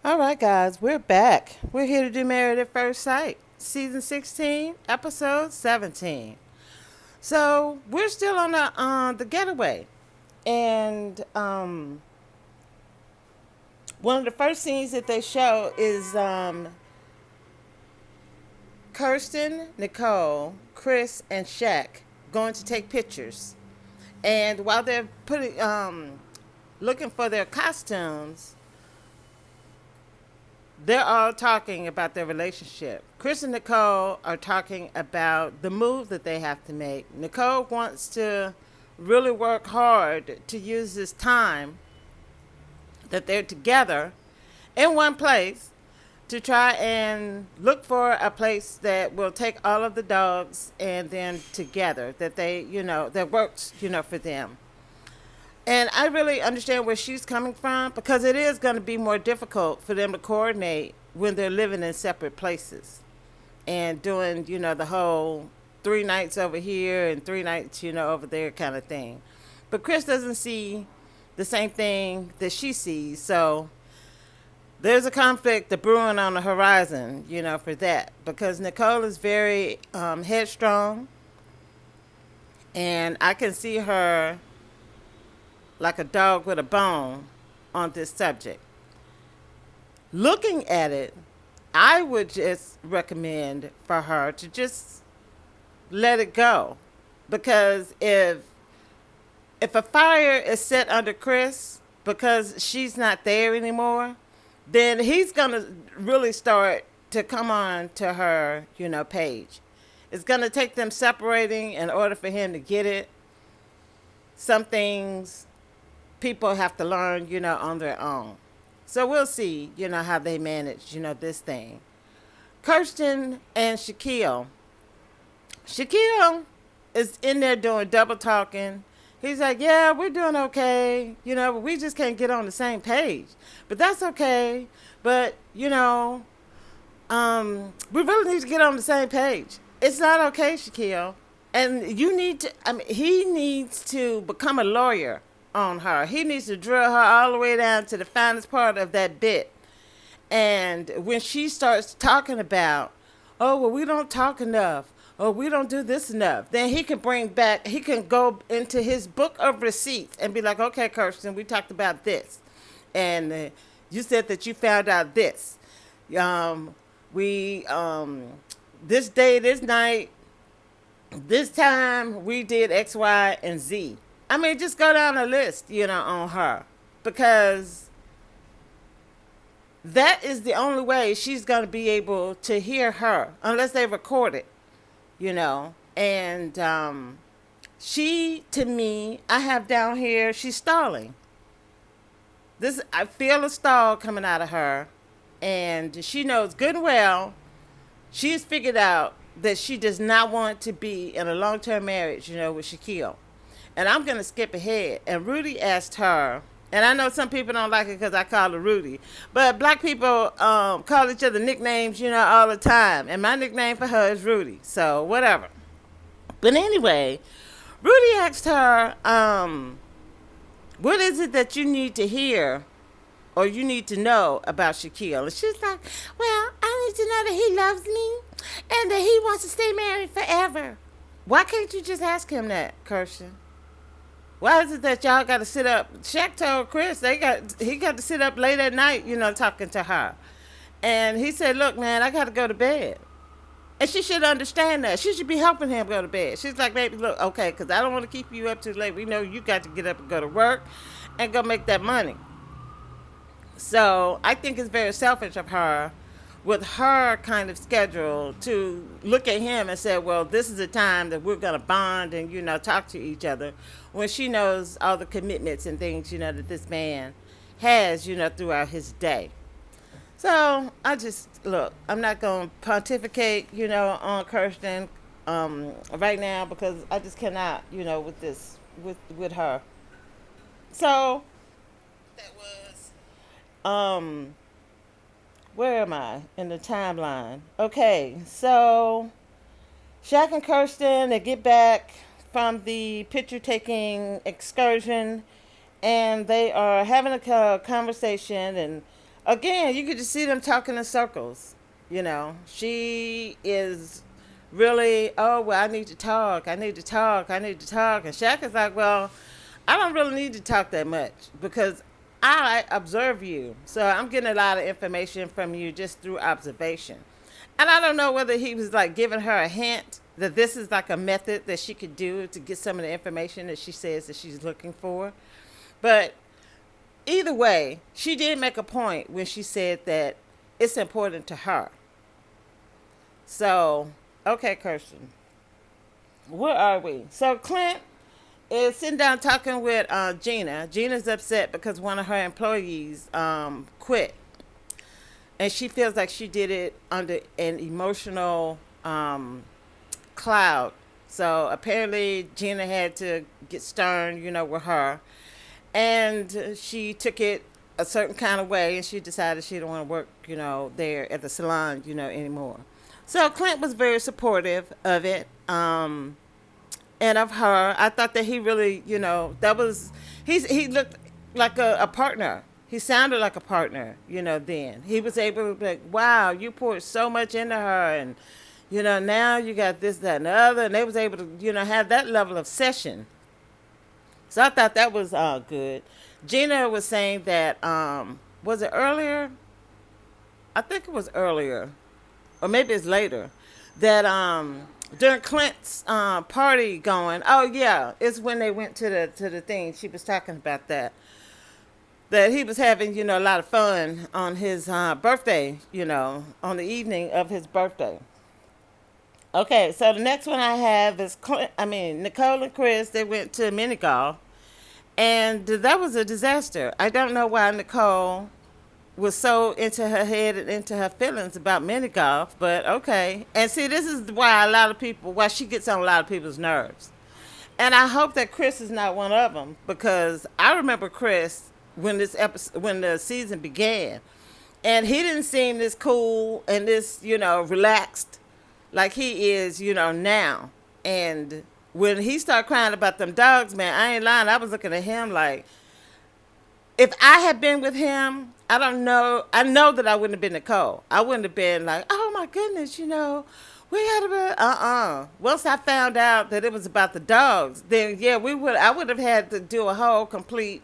All right, guys, we're back. We're here to do Married at First Sight, season 16, episode 17. So we're still on the getaway, and one of the first scenes that they show is Kirsten, Nicole, Chris, and Shaq going to take pictures. And while they're putting looking for their costumes, they're all talking about their relationship. Chris and Nicole are talking about the move that they have to make. Nicole wants to really work hard to use this time that they're together in one place to try and look for a place that will take all of the dogs and then together that that works, for them. And I really understand where she's coming from because it is going to be more difficult for them to coordinate when they're living in separate places and doing, the whole 3 nights over here and 3 nights, over there kind of thing. But Chris doesn't see the same thing that she sees. So there's a conflict that brewing on the horizon, for that. Because Nicole is very headstrong. And I can see her like a dog with a bone on this subject. Looking at it, I would just recommend for her to just let it go. Because if a fire is set under Chris because she's not there anymore, then he's going to really start to come on to her, page. It's going to take them separating in order for him to get it. Some things people have to learn, on their own. So we'll see, how they manage, this thing. Kirsten and Shaquille. Shaquille is in there doing double talking. He's like, yeah, we're doing okay, but we just can't get on the same page. But that's okay. But, we really need to get on the same page. It's not okay, Shaquille. And he needs to become a lawyer on her. He needs to drill her all the way down to the finest part of that bit. And when she starts talking about, oh, well, we don't talk enough, or we don't do this enough, then he can go into his book of receipts and be like, okay, Kirsten, we talked about this. And you said that you found out this. This day, this night, this time, we did X, Y, and Z. I mean, just go down the list, on her. Because that is the only way she's going to be able to hear her, unless they record it, And she, to me, I have down here, she's stalling. I feel a stall coming out of her. And she knows good and well, she's figured out that she does not want to be in a long-term marriage, with Shaquille. And I'm going to skip ahead. And Rudy asked her, and I know some people don't like it because I call her Rudy, but black people call each other nicknames, all the time. And my nickname for her is Rudy. So, whatever. But anyway, Rudy asked her, what is it that you need to hear or you need to know about Shaquille? And she's like, well, I need to know that he loves me and that he wants to stay married forever. Why can't you just ask him that, Kirsten? Why is it that y'all got to sit up? Shaq told Chris he got to sit up late at night, talking to her. And he said, look, man, I got to go to bed. And she should understand that. She should be helping him go to bed. She's like, baby, look, okay, because I don't want to keep you up too late. We know you got to get up and go to work and go make that money. So I think it's very selfish of her with her kind of schedule to look at him and say, well, this is the time that we're going to bond and, talk to each other when she knows all the commitments and things, that this man has, throughout his day. So I'm not going to pontificate, on Kirsten right now because I just cannot, with this, with her. So that was, where am I in the timeline? Okay, so Shaq and Kirsten, they get back from the picture taking excursion and they are having a conversation and again, you could just see them talking in circles. She is really, oh, well, I need to talk. I need to talk. I need to talk. And Shaq is like, well, I don't really need to talk that much because I observe you. So I'm getting a lot of information from you just through observation. And I don't know whether he was like giving her a hint that this is like a method that she could do to get some of the information that she says that she's looking for. But either way, she did make a point when she said that it's important to her. So, okay, Kirsten, where are we? So Clint is sitting down talking with Gina. Gina's upset because one of her employees quit. And she feels like she did it under an emotional cloud. So apparently Gina had to get stern, with her. And she took it a certain kind of way, and she decided she didn't want to work, there at the salon, anymore. So Clint was very supportive of it, and of her. I thought that he really, he looked like a partner. He sounded like a partner, then. He was able to be like, wow, you poured so much into her, and, now you got this, that, and the other. And they was able to, have that level of session. So I thought that was good. Gina was saying that, was it earlier? I think it was earlier, or maybe it's later, that during Clint's party going, oh yeah, it's when they went to the thing. She was talking about that he was having, a lot of fun on his birthday, on the evening of his birthday. Okay, so the next one I have is, Nicole and Chris, they went to mini golf, and that was a disaster. I don't know why Nicole was so into her head and into her feelings about mini golf, but okay. And see, this is why she gets on a lot of people's nerves. And I hope that Chris is not one of them, because I remember Chris when when the season began, and he didn't seem this cool and this, relaxed like he is, now. And when he started crying about them dogs, man, I ain't lying. I was looking at him like, if I had been with him, I don't know. I know that I wouldn't have been Nicole. I wouldn't have been like, oh my goodness, we had to be, Once I found out that it was about the dogs, then yeah, I would have had to do a whole complete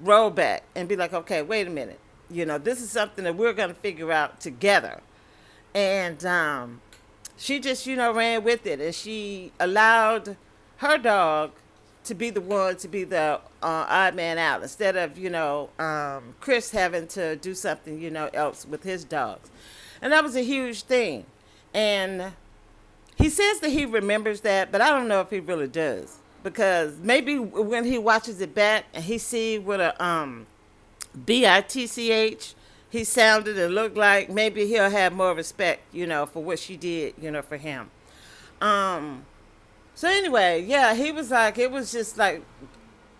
rollback and be like, okay, wait a minute. This is something that we're going to figure out together. And she just, ran with it, and she allowed her dog to be the one to be the odd man out instead of, Chris having to do something, else with his dogs. And that was a huge thing. And he says that he remembers that, but I don't know if he really does. Because maybe when he watches it back and he see what a bitch he sounded and looked like, maybe he'll have more respect, for what she did, for him. So anyway, yeah, he was like, it was just like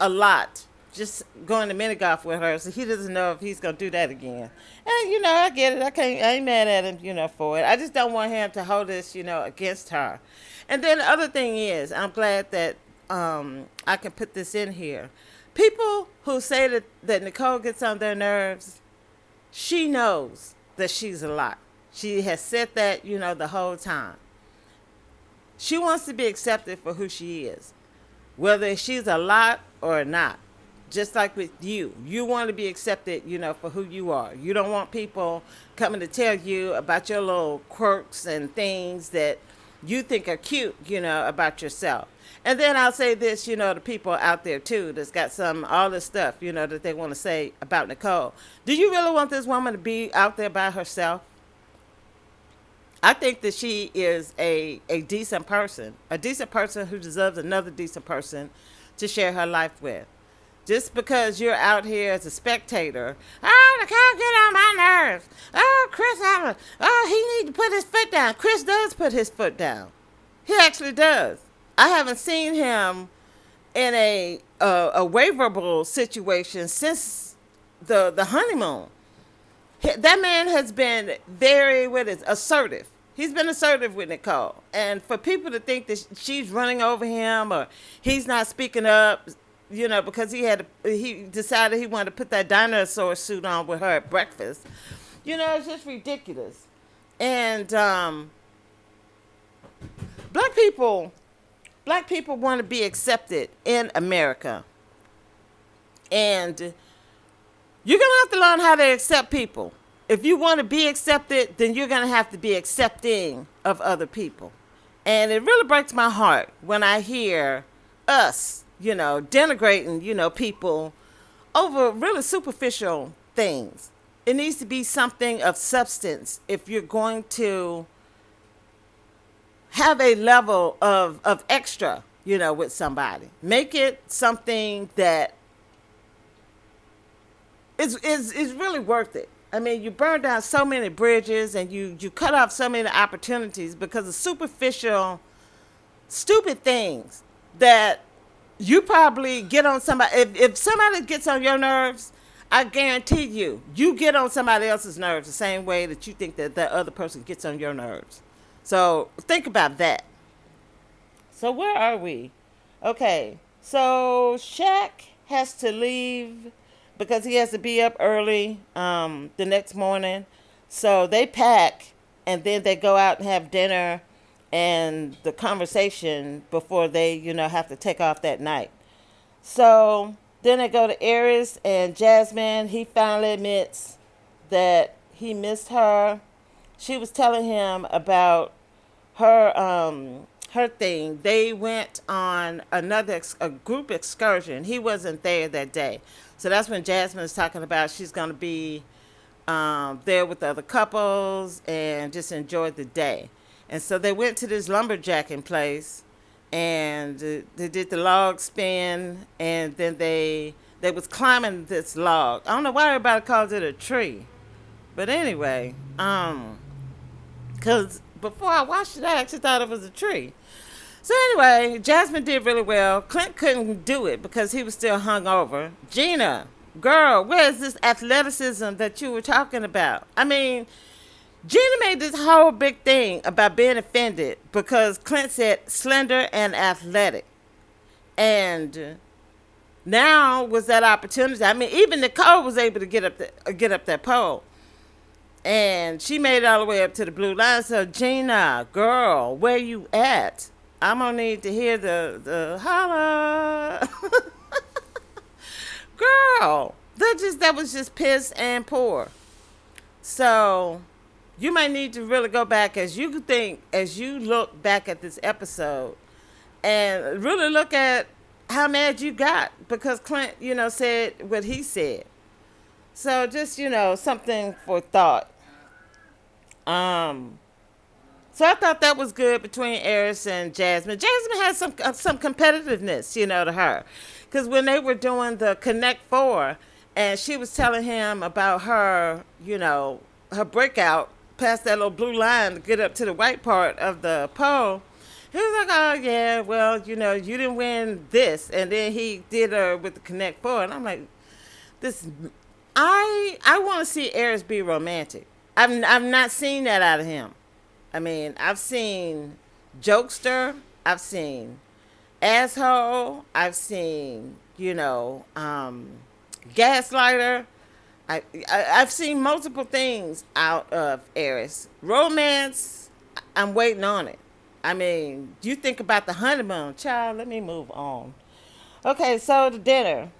a lot just going to mini golf with her. So he doesn't know if he's going to do that again. And, I get it. I ain't mad at him, for it. I just don't want him to hold this, against her. And then the other thing is, I'm glad that I can put this in here. People who say that Nicole gets on their nerves, she knows that she's a lot. She has said that, the whole time. She wants to be accepted for who she is, whether she's a lot or not. Just like with you. You want to be accepted, for who you are. You don't want people coming to tell you about your little quirks and things that you think are cute, about yourself. And then I'll say this, to people out there too that's got all this stuff, that they want to say about Nicole. Do you really want this woman to be out there by herself? I think that she is a decent person who deserves another decent person to share her life with. Just because you're out here as a spectator, oh, Nicole get on my nerves. Oh, Chris, he need to put his foot down. Chris does put his foot down. He actually does. I haven't seen him in a waverable situation since the honeymoon. That man has been very, assertive. He's been assertive with Nicole. And for people to think that she's running over him or he's not speaking up, because he decided he wanted to put that dinosaur suit on with her at breakfast. It's just ridiculous. And black people, black people want to be accepted in America, and you're gonna have to learn how to accept people. If you want to be accepted, then you're gonna have to be accepting of other people. And it really breaks my heart when I hear us, denigrating, people over really superficial things. It needs to be something of substance if you're going to have a level of extra, with somebody. Make it something that is really worth it. I mean, you burn down so many bridges and you cut off so many opportunities because of superficial, stupid things that you probably get on somebody. If somebody gets on your nerves, I guarantee you get on somebody else's nerves the same way that you think that other person gets on your nerves. So think about that. So where are we? Okay, so Shaq has to leave because he has to be up early the next morning. So they pack and then they go out and have dinner and the conversation before they, have to take off that night. So then they go to Aries and Jasmine. He finally admits that he missed her. She was telling him about her thing. They went on a group excursion. He wasn't there that day. So that's when Jasmine is talking about she's going to be there with the other couples and just enjoy the day. And so they went to this lumberjacking place and they did the log spin, and then they was climbing this log. I don't know why everybody calls it a tree. But anyway, because before I watched it, I actually thought it was a tree. So anyway, Jasmine did really well. Clint couldn't do it because he was still hungover. Gina, girl, where's this athleticism that you were talking about? I mean, Gina made this whole big thing about being offended because Clint said slender and athletic. And now was that opportunity. I mean, even Nicole was able to get up that pole. And she made it all the way up to the blue line. So, Gina, girl, where you at? I'm going to need to hear the holla. Girl, that was just piss and poor. So, you might need to really go back as you look back at this episode and really look at how mad you got because Clint, said what he said. So just, something for thought. So I thought that was good between Eris and Jasmine. Jasmine has some competitiveness, to her. Because when they were doing the Connect Four, and she was telling him about her, her breakout past that little blue line to get up to the white part of the pole, he was like, oh, yeah, well, you didn't win this. And then he did her with the Connect Four. And I'm like, I want to see Eris be romantic. I've not seen that out of him. I mean, I've seen jokester, I've seen asshole, I've seen, gaslighter. I've seen multiple things out of Eris. Romance, I'm waiting on it. I mean, you think about the honeymoon. Child, let me move on. Okay, so the dinner.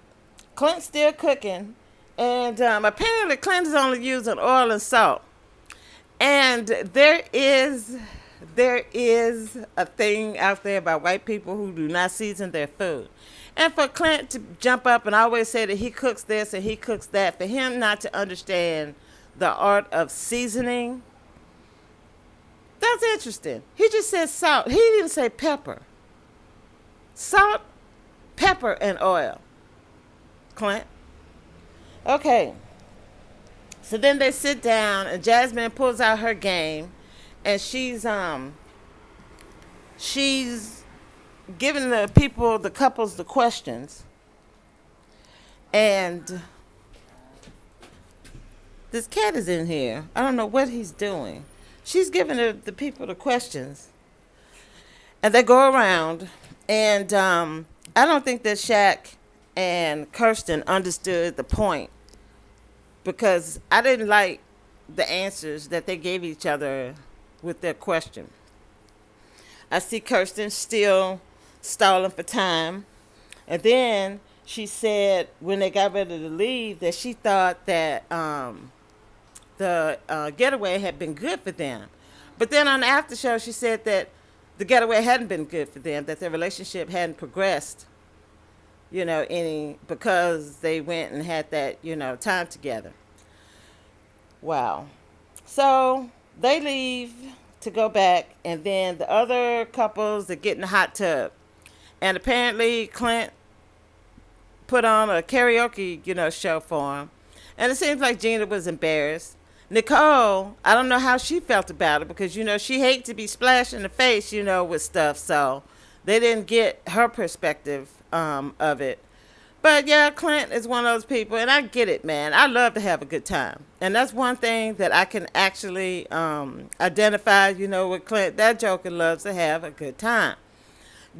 Clint's still cooking. And apparently Clint is only using oil and salt. And there is a thing out there about white people who do not season their food. And for Clint to jump up and always say that he cooks this and he cooks that, for him not to understand the art of seasoning, that's interesting. He just said salt. He didn't even say pepper. Salt, pepper, and oil. Clint. Okay. So then they sit down and Jasmine pulls out her game and she's giving the couples the questions. And this cat is in here. I don't know what he's doing. She's giving the people the questions. And they go around and I don't think that Shaq and Kirsten understood the point because I didn't like the answers that they gave each other with their question. I see Kirsten still stalling for time. And then she said when they got ready to leave that she thought that the getaway had been good for them. But then on the after show, she said that the getaway hadn't been good for them, that their relationship hadn't progressed, any because they went and had that, time together. Wow. So they leave to go back, and then the other couples that get in the hot tub. And apparently Clint put on a karaoke, show for him. And it seems like Gina was embarrassed. Nicole, I don't know how she felt about it because, she hates to be splashed in the face, with stuff. So they didn't get her perspective of it. But yeah, Clint is one of those people, and I get it, man. I love to have a good time. And that's one thing that I can actually identify, with Clint. That joker loves to have a good time.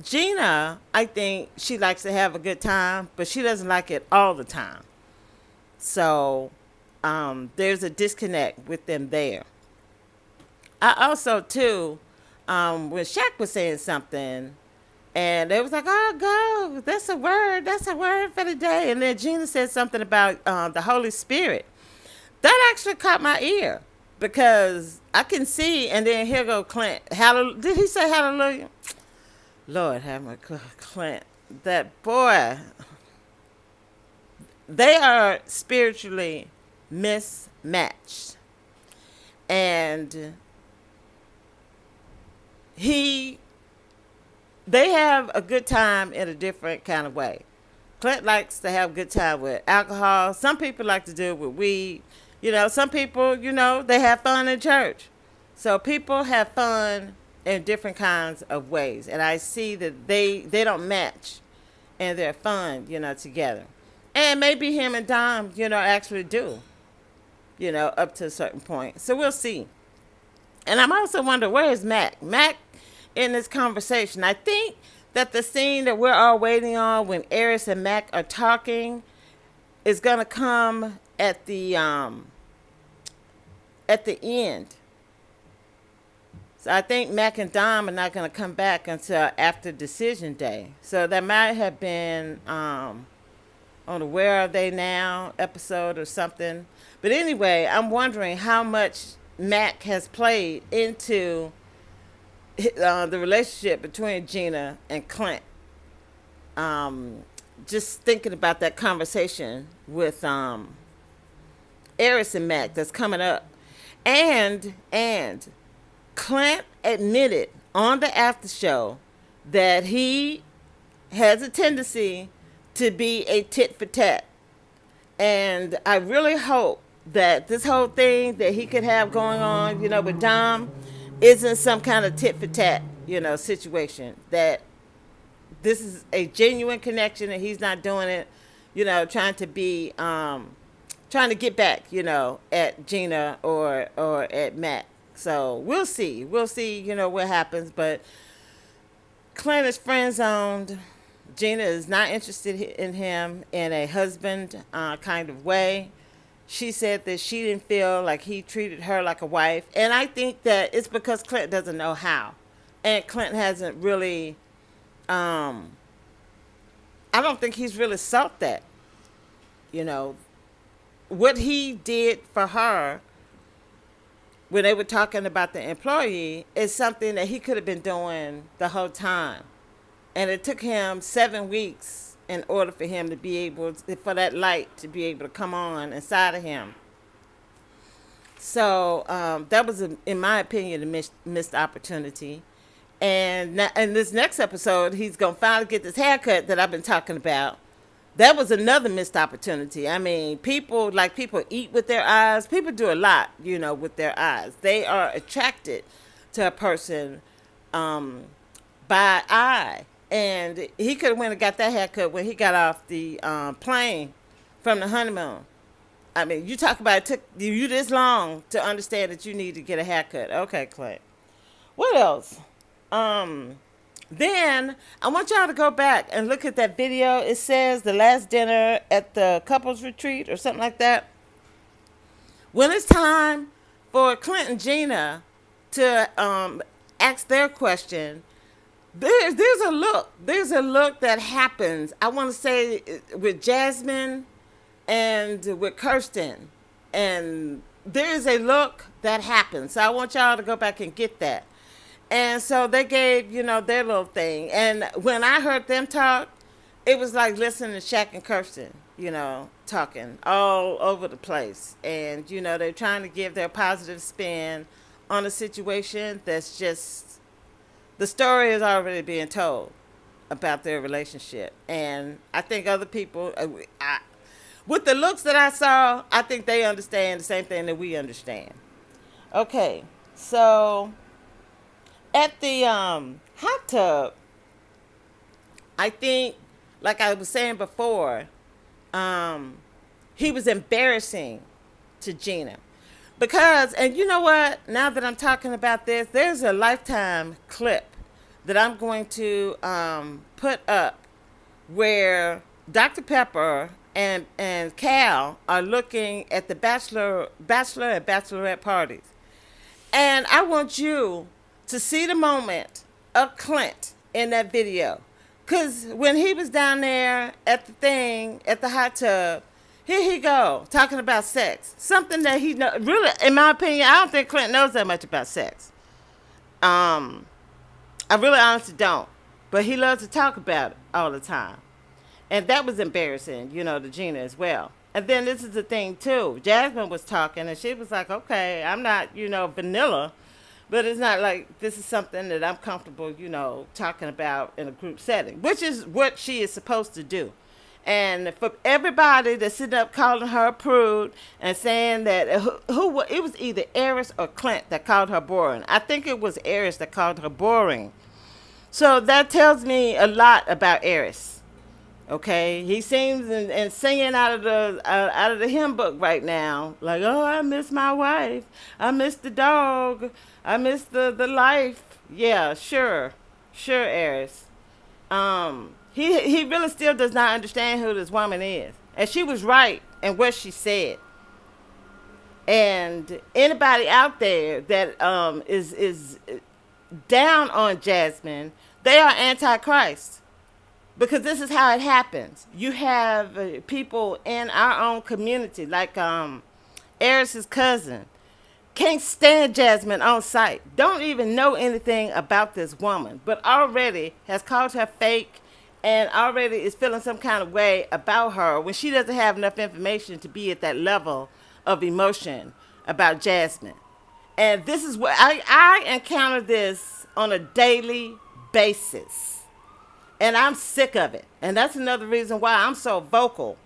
Gina, I think she likes to have a good time, but she doesn't like it all the time. So there's a disconnect with them there. I also, too, when Shaq was saying something, and they was like, oh, go, that's a word for the day. And then Gina said something about the Holy Spirit. That actually caught my ear because I can see, and then here go Clint. Did he say hallelujah? Lord have my Clint. That boy, they are spiritually mismatched. And they have a good time in a different kind of way. Clint likes to have a good time with alcohol. Some people like to do it with weed. Some people, they have fun in church. So people have fun in different kinds of ways. And I see that they don't match and they're fun, together. And maybe him and Dom, actually do, up to a certain point. So we'll see. And I'm also wondering, where is Mac? Mac in this conversation. I think that the scene that we're all waiting on when Eris and Mac are talking is going to come at the end. So I think Mac and Dom are not going to come back until after decision day. So that might have been on the Where Are They Now episode or something. But anyway, I'm wondering how much Mac has played into the relationship between Gina and Clint. Just thinking about that conversation with Eris and Mac that's coming up. And Clint admitted on the after show that he has a tendency to be a tit for tat. And I really hope that this whole thing that he could have going on, with Dom isn't some kind of tit for tat, situation. That this is a genuine connection and he's not doing it, trying to be, trying to get back, at Gina or at Matt. So we'll see. We'll see, what happens. But Clint is friend zoned. Gina is not interested in him in a husband kind of way. She said that she didn't feel like he treated her like a wife. And I think that it's because Clint doesn't know how. And Clint hasn't really, I don't think he's really sought that. What he did for her when they were talking about the employee is something that he could have been doing the whole time. And it took him 7 weeks in order for him to be able to, for that light to be able to come on inside of him. So that was, in my opinion, a missed opportunity. And in this next episode, he's going to finally get this haircut that I've been talking about. That was another missed opportunity. I mean, people eat with their eyes. People do a lot, with their eyes. They are attracted to a person by eye. And he could have went and got that haircut when he got off the plane from the honeymoon. I mean, you talk about it took you this long to understand that you need to get a haircut. Okay, Clint. What else? Then I want y'all to go back and look at that video. It says the last dinner at the couples retreat or something like that. When it's time for Clint and Gina to ask their question, there's a look that happens. I want to say with Jasmine and with Kirsten, and there is a look that happens. So I want y'all to go back and get that. And so they gave, their little thing. And when I heard them talk, it was like listening to Shaq and Kirsten, talking all over the place. And, they're trying to give their positive spin on a situation that's just, the story is already being told about their relationship. And I think other people, with the looks that I saw, I think they understand the same thing that we understand. Okay, so at the hot tub, I think, like I was saying before, he was embarrassing to Gina. Because, and you know what, now that I'm talking about this, there's a Lifetime clip that I'm going to put up where Dr. Pepper and Cal are looking at the bachelor and bachelorette parties. And I want you to see the moment of Clint in that video. Because when he was down there at the thing, at the hot tub, here he go, talking about sex. Something that he really, in my opinion, I don't think Clint knows that much about sex. I really honestly don't. But he loves to talk about it all the time. And that was embarrassing, to Gina as well. And then this is the thing, too. Jasmine was talking, and she was like, okay, I'm not, vanilla. But it's not like this is something that I'm comfortable, talking about in a group setting, which is what she is supposed to do. And for everybody that's sitting up calling her a prude and saying that it was either Eris or Clint that called her boring. I think it was Eris that called her boring. So that tells me a lot about Eris. Okay, he seems and singing out of the hymn book right now, like, oh, I miss my wife, I miss the dog, I miss the life. Yeah, sure, Eris. He really still does not understand who this woman is, and she was right in what she said. And anybody out there that is down on Jasmine, they are antichrist. Because this is how it happens. You have people in our own community, like Eris's cousin, can't stand Jasmine on sight. Don't even know anything about this woman, but already has called her fake and already is feeling some kind of way about her when she doesn't have enough information to be at that level of emotion about Jasmine. And this is what I encounter this on a daily basis. And I'm sick of it. And that's another reason why I'm so vocal.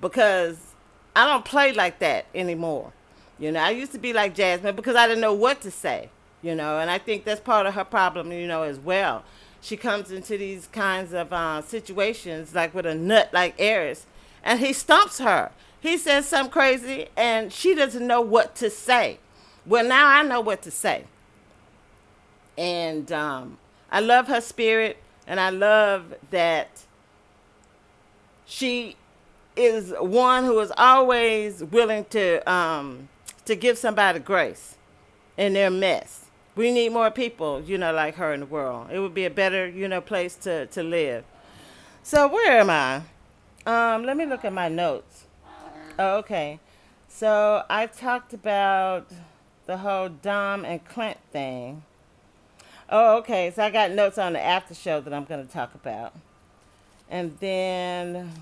Because I don't play like that anymore. I used to be like Jasmine because I didn't know what to say. And I think that's part of her problem, as well. She comes into these kinds of situations, like with a nut like Eris. And he stumps her. He says something crazy and she doesn't know what to say. Well, now I know what to say. And I love her spirit. And I love that she is one who is always willing to give somebody grace in their mess. We need more people, like her in the world. It would be a better, place to live. So where am I? Let me look at my notes. Oh, okay. So I talked about the whole Dom and Clint thing. Oh, okay. So I got notes on the after show that I'm going to talk about. And then,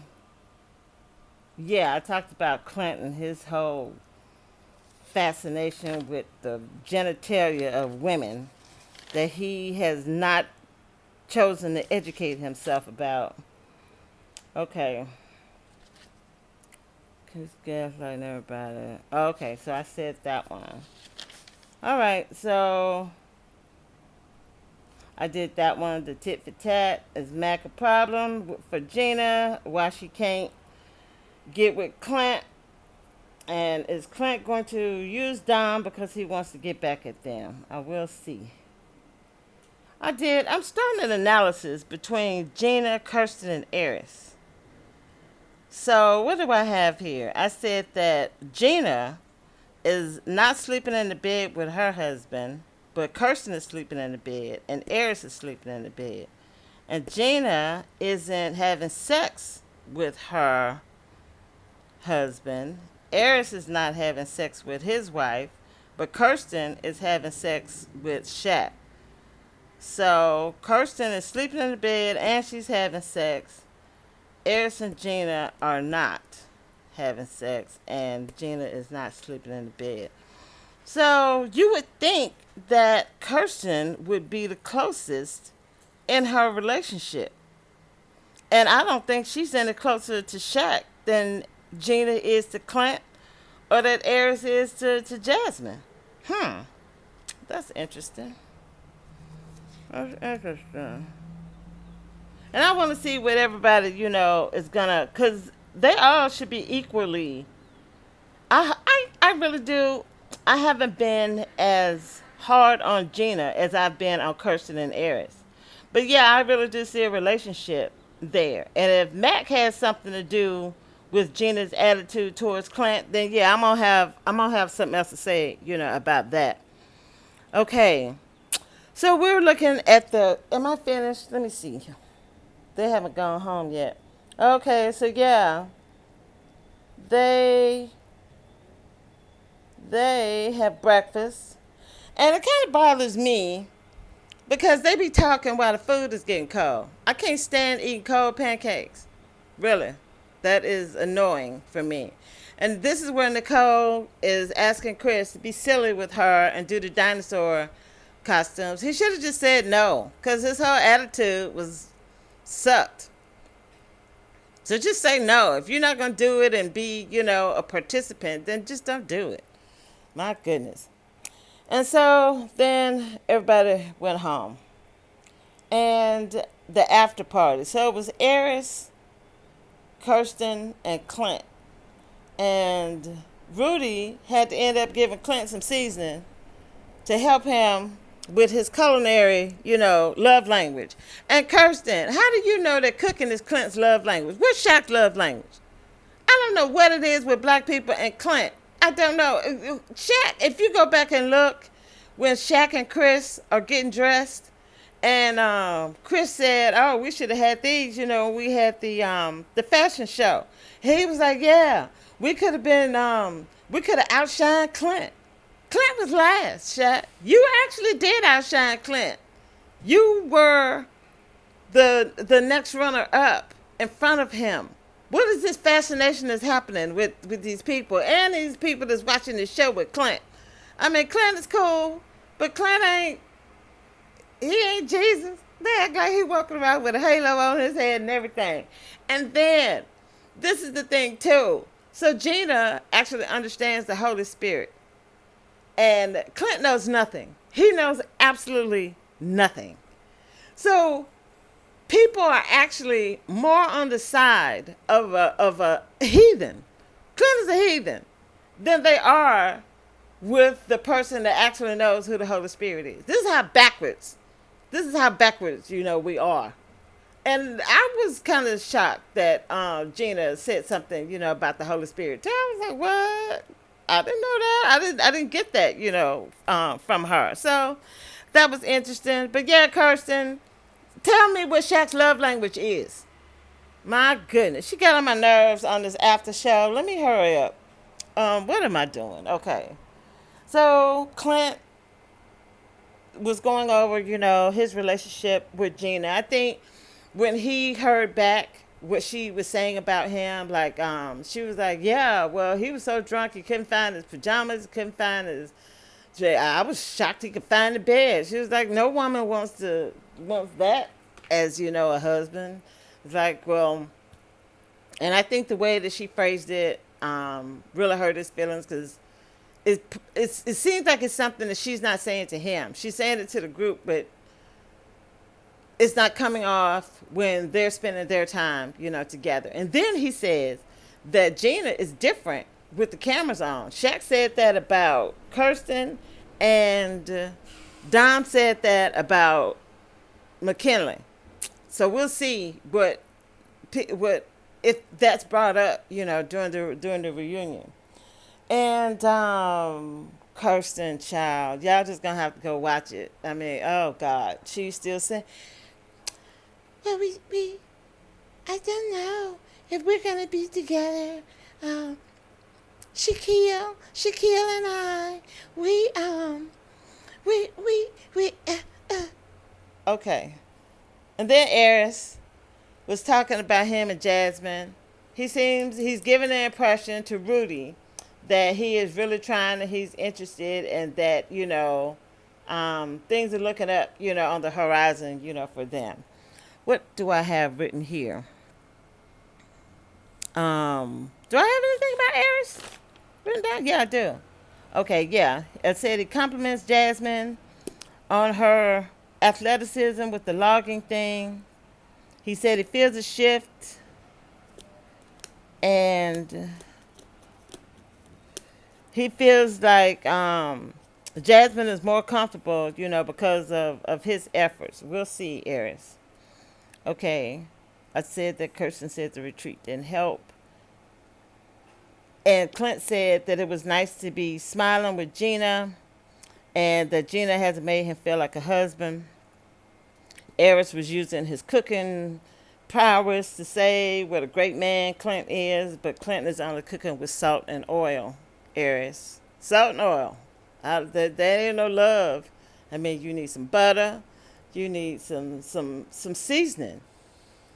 yeah, I talked about Clinton, his whole fascination with the genitalia of women that he has not chosen to educate himself about. Okay. Cause gaslighting everybody. Okay, so I said that one. All right, so I did that one, the tit for tat. Is Mac a problem for Gina? Why she can't get with Clint? And is Clint going to use Dom because he wants to get back at them? I will see. I did. I'm starting an analysis between Gina, Kirsten, and Eris. So what do I have here? I said that Gina is not sleeping in the bed with her husband, but Kirsten is sleeping in the bed, and Eris is sleeping in the bed. And Gina isn't having sex with her husband. Eris is not having sex with his wife, but Kirsten is having sex with Shaq. So Kirsten is sleeping in the bed and she's having sex. Eris and Gina are not having sex, and Gina is not sleeping in the bed. So you would think that Kirsten would be the closest in her relationship. And I don't think she's any closer to Shaq than Gina is to Clint or that Eris is to Jasmine. That's interesting. That's interesting. And I want to see what everybody, is going to, because they all should be equally. I really do. I haven't been as hard on Gina as I've been on Kirsten and Eris. But yeah, I really do see a relationship there. And if Mac has something to do with Gina's attitude towards Clint, then yeah, I'm gonna have something else to say, about that. Okay. So we're looking at am I finished? Let me see. They haven't gone home yet. Okay, so yeah. They have breakfast. And it kind of bothers me because they be talking while the food is getting cold. I can't stand eating cold pancakes. Really. That is annoying for me. And this is where Nicole is asking Chris to be silly with her and do the dinosaur costumes. He should have just said no, because his whole attitude sucked. So just say no. If you're not going to do it and be, a participant, then just don't do it. My goodness. And so then everybody went home. And the after party. So it was Eris, Kirsten, and Clint. And Rudy had to end up giving Clint some seasoning to help him with his culinary, love language. And Kirsten, how do you know that cooking is Clint's love language? What's Shaq's love language? I don't know what it is with black people and Clint. I don't know. Shaq, if you go back and look, when Shaq and Chris are getting dressed, and Chris said, "Oh, we should have had these," we had the fashion show. He was like, "Yeah, we could have outshined Clint." Clint was last, Shaq. You actually did outshine Clint. You were the next runner up in front of him. What is this fascination that's happening with these people and these people that's watching this show with Clint? I mean, Clint is cool, but Clint ain't Jesus. They act like he walking around with a halo on his head and everything. And then, this is the thing too. So Gina actually understands the Holy Spirit. And Clint knows nothing. He knows absolutely nothing. So people are actually more on the side of a heathen. Clint is a heathen than they are with the person that actually knows who the Holy Spirit is. This is how backwards we are. And I was kind of shocked that Gina said something, about the Holy Spirit. I was like, what? I didn't know that. I didn't get that, from her. So that was interesting. But yeah, Kirsten, tell me what Shaq's love language is. My goodness. She got on my nerves on this after show. Let me hurry up. What am I doing? Okay. So Clint was going over, his relationship with Gina. I think when he heard back what she was saying about him, like, she was like, yeah, well, he was so drunk he couldn't find his pajamas, couldn't find his, I was shocked he could find the bed. She was like, no woman wants that as, a husband. It's like, well, and I think the way that she phrased it really hurt his feelings, because it seems like it's something that she's not saying to him. She's saying it to the group, but it's not coming off when they're spending their time, together. And then he says that Gina is different with the cameras on. Shaq said that about Kirsten, and Dom said that about McKinley. So we'll see what if that's brought up, during the reunion. And Kirsten, child, y'all just gonna have to go watch it. I mean, oh God, she still saying, "Well, I don't know if we're gonna be together. Shaquille and I, we." Okay. And then Eris was talking about him and Jasmine. He's giving the impression to Rudy that he is really trying and he's interested, and that, things are looking up, on the horizon, for them. What do I have written here? Do I have anything about Eris written down? Yeah, I do. Okay, yeah. It said he compliments Jasmine on her athleticism with the logging thing. He said he feels a shift, and he feels like Jasmine is more comfortable, because of his efforts. We'll see, Eris. Okay. I said that Kirsten said the retreat didn't help. And Clint said that it was nice to be smiling with Gina, and that Gina hasn't made him feel like a husband. Eris was using his cooking prowess to say what a great man Clint is, but Clint is only cooking with salt and oil. Eris, salt and oil. That ain't no love. I mean, you need some butter, you need some seasoning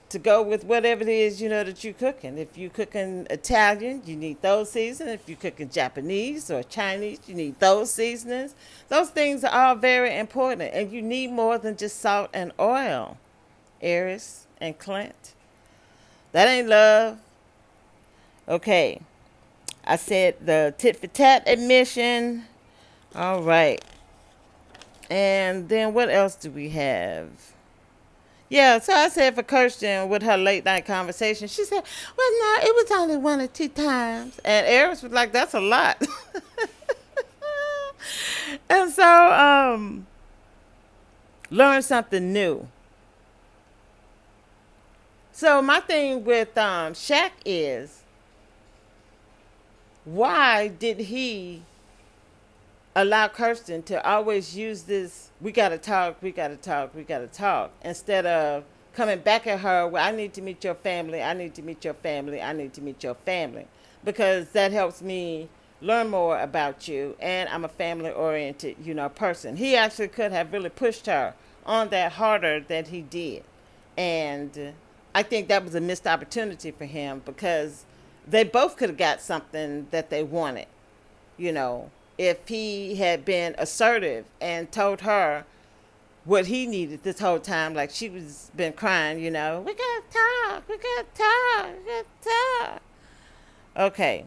to go with whatever it is, that you're cooking. If you're cooking Italian, you need those seasonings. If you're cooking Japanese or Chinese, you need those seasonings. Those things are all very important, and you need more than just salt and oil, Eris and Clint. That ain't love. Okay. I said the tit for tat admission. All right. And then what else do we have? Yeah, so I said for Kirsten with her late night conversation, she said, well, no, it was only 1 or 2 times. And Eris was like, that's a lot. And so, learn something new. So my thing with Shaq is, why did he allow Kirsten to always use this, we gotta talk, instead of coming back at her, well, I need to meet your family, I need to meet your family, because that helps me learn more about you, and I'm a family-oriented, person. He actually could have really pushed her on that harder than he did, and I think that was a missed opportunity for him, because they both could have got something that they wanted, if he had been assertive and told her what he needed this whole time, like she was been crying, we gotta talk. Okay.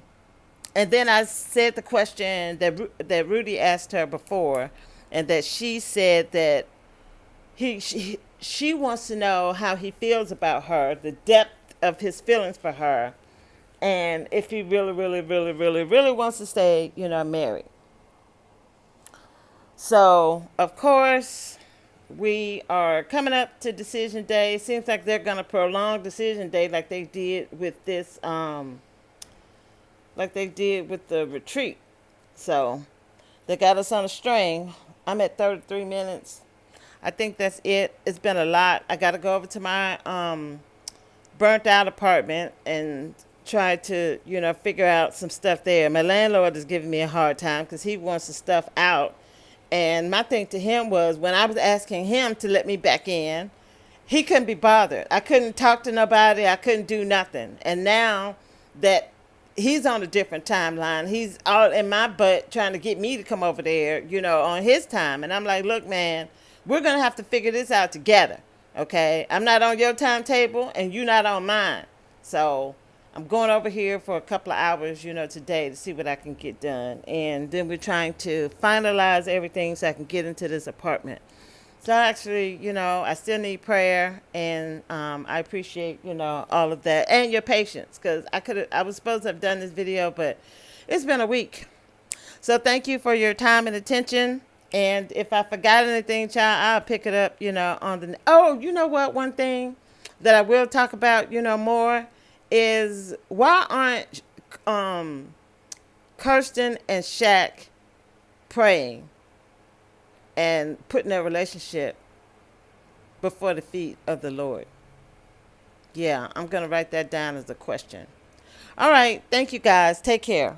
And then I said the question that Rudy asked her before, and that she said that she wants to know how he feels about her, the depth of his feelings for her, and if he really, really, really, really, really wants to stay, married. So, of course, we are coming up to decision day. Seems like they're going to prolong decision day like they did with this, like they did with the retreat. So, they got us on a string. I'm at 33 minutes. I think that's it. It's been a lot. I got to go over to my burnt out apartment and try to, figure out some stuff there. My landlord is giving me a hard time because he wants the stuff out. And my thing to him was, when I was asking him to let me back in, he couldn't be bothered. I couldn't talk to nobody. I couldn't do nothing. And now that he's on a different timeline, he's all in my butt trying to get me to come over there, on his time. And I'm like, look, man, we're going to have to figure this out together, okay? I'm not on your timetable, and you're not on mine. So I'm going over here for a couple of hours, today to see what I can get done. And then we're trying to finalize everything so I can get into this apartment. So actually, I still need prayer, and I appreciate, all of that and your patience, because I was supposed to have done this video, but it's been a week. So thank you for your time and attention. And if I forgot anything, child, I'll pick it up, on the. Oh, you know what? One thing that I will talk about, more is why aren't Kirsten and Shaq praying and putting their relationship before the feet of the Lord? Yeah, I'm going to write that down as a question. All right. Thank you guys. Take care.